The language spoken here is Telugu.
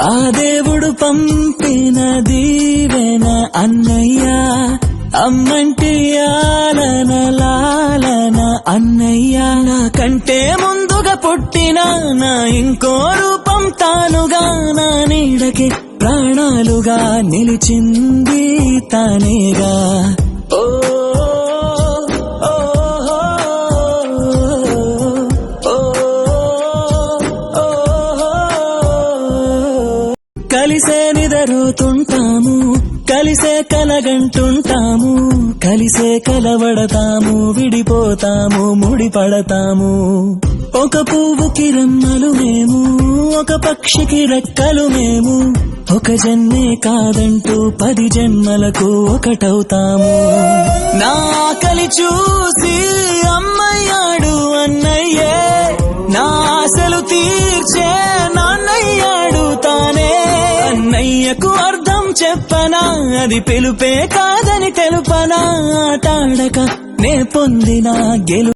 ఆ దేవుడు పంపిన దీవెన అన్నయ్య, అమ్మంటి ఆలన లాలన అన్నయ్య. నా కంటే ముందుగా పుట్టిన నా ఇంకో రూపం తానుగా, నా నీడకి ప్రాణాలుగా నిలిచింది తానేగా. ఓ కలిసే నిదరుతుంటాము, కలిసే కలగంటుంటాము, కలిసే కలవడతాము, విడిపోతాము, ముడిపడతాము. ఒక పువ్వుకి రెమ్మలు మేము, ఒక పక్షికి రెక్కలు మేము, ఒక జన్మే కాదంటూ 10 జన్మలకు ఒకటవుతాము. నా ఆకలి చూసి అమ్మయ్యాడు అన్నయ్యే, నా ఆశలు తీర్చే నాన్నయ్యాడు తానే. అన్నయ్యకు అర్థం చెప్పనా, అది పిలుపే కాదని తెలుపనా, ఆటాడక నే పొందిన గెలు